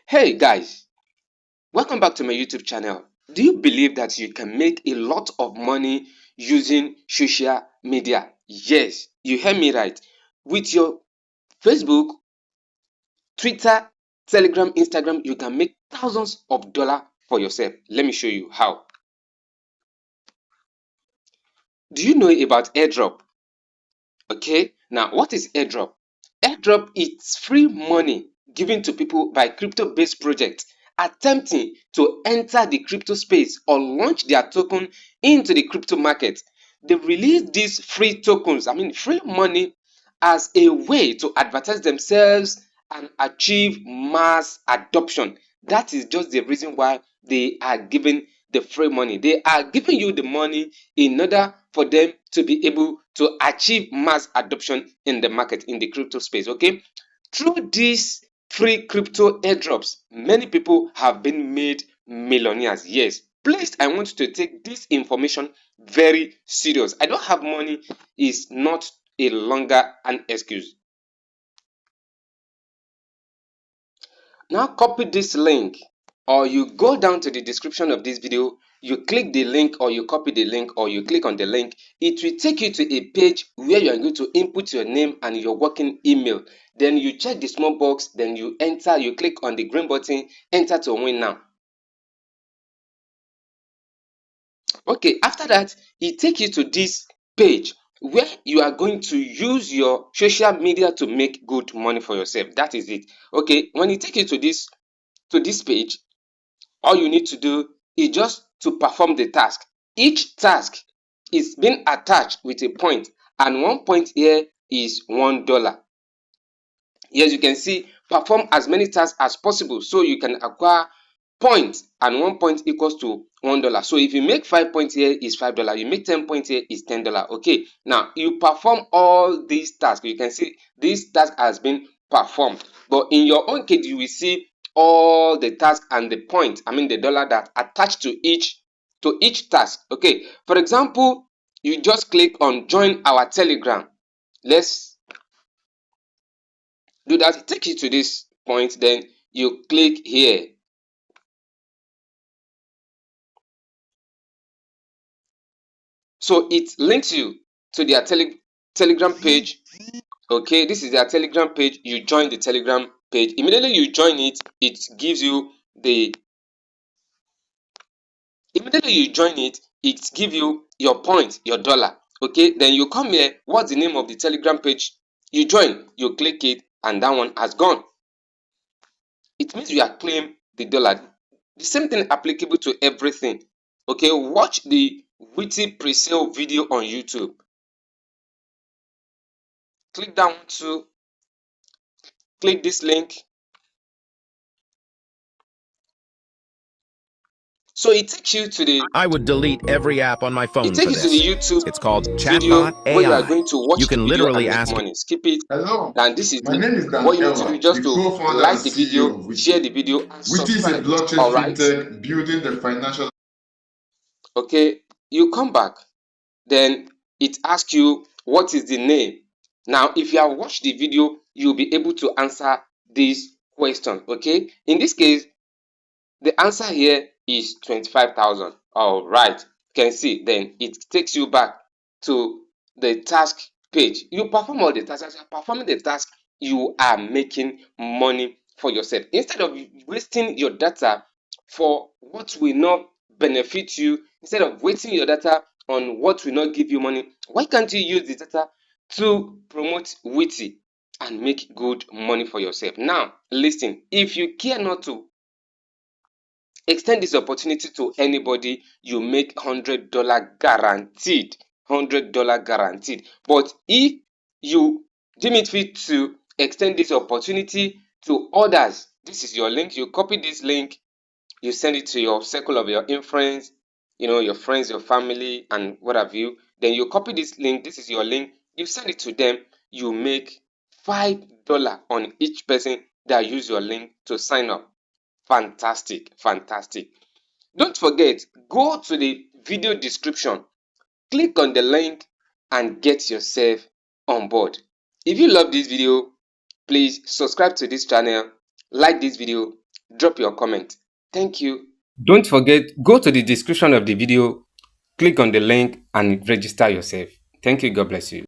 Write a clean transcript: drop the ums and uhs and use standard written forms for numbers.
Hey guys, welcome back to my YouTube channel. Do you believe that you can make a lot of money using social media? Yes, you heard me right. With your Facebook, Twitter, Telegram, Instagram, you can make thousands of dollars for yourself. Let me show you how. Do you know about airdrop? Okay, now what is airdrop? Airdrop is free money given to people by crypto-based projects attempting to enter the crypto space or launch their token into the crypto market. They release these free tokens, free money, as a way to advertise themselves and achieve mass adoption. That is just the reason why they are giving the free money. They are giving you the money in order for them to be able to achieve mass adoption in the market, in the crypto space. Okay, through these free crypto airdrops, many people have been made millionaires. Yes, please, I want you to take this information very serious. I don't have money is not a longer an excuse. Now copy this link, or you go down to the description of this video, you click the link, or you copy the link, or you click on the link. It will take you to a page where you are going to input your name and your working email. Then you check the small box, then you enter, you click on the green button, enter to win now. Okay, after that, it takes you to this page where you are going to use your social media to make good money for yourself. That is it. Okay, when it takes you to this page, all you need to do is just to perform the task. Each task is being attached with a point, and 1 point here is $1. Yes, you can see, perform as many tasks as possible so you can acquire points, and 1 point equals to $1. So if you make 5 points here is $5, you make 10 points here is $10. Okay, now you perform all these tasks. You can see this task has been performed, but in your own case you will see all the tasks and the point, the dollar that attached to each task. Okay, for example, you just click on join our Telegram. Let's do that. It takes you to this point, then you click here. So it links you to their Telegram page. Okay, this is their Telegram page. You join the Telegram page. Immediately you join it, it gives you your point, your dollar. Okay, then you come here. What's the name of the Telegram page? You join, you click it, and that one has gone. It means you are claiming the dollar. The same thing applicable to everything. Okay, watch the WITTY pre-sale video on YouTube. Click down to click this link. So it takes you to the I would delete every app on my phone for this. To the YouTube It's called video Chatbot where you are AI. going to watch You can the video literally and make ask money. Skip it. Hello, And this is my name is what you need to do, Daniela, just the to co-founder like and the CEO video, of share WITTY. the video, and WITTY is a subscribe. blockchain All right. fintech building the financial. Okay, you come back, then it asks you what is the name. Now, if you have watched the video, you'll be able to answer this question. Okay, in this case, the answer here is 25,000. All right, you can see. Then it takes you back to the task page. You perform all the tasks. As you are performing the task, you are making money for yourself. Instead of wasting your data for what will not benefit you, instead of wasting your data on what will not give you money, why can't you use the data to promote WITTY and make good money for yourself? Now, listen, if you care not to extend this opportunity to anybody, you make $100 guaranteed. $100 guaranteed. But if you deem it fit to extend this opportunity to others, this is your link. You copy this link, you send it to your circle of your influence, your friends, your family, and what have you. Then you copy this link. This is your link. You send it to them. You make $5 on each person that use your link to sign up. Fantastic, fantastic. Don't forget, go to the video description, click on the link, and get yourself on board. If you love this video, please subscribe to this channel like this video, drop your comment. Thank you. Don't forget, go to the description of the video, click on the link and register yourself. Thank you. God bless you.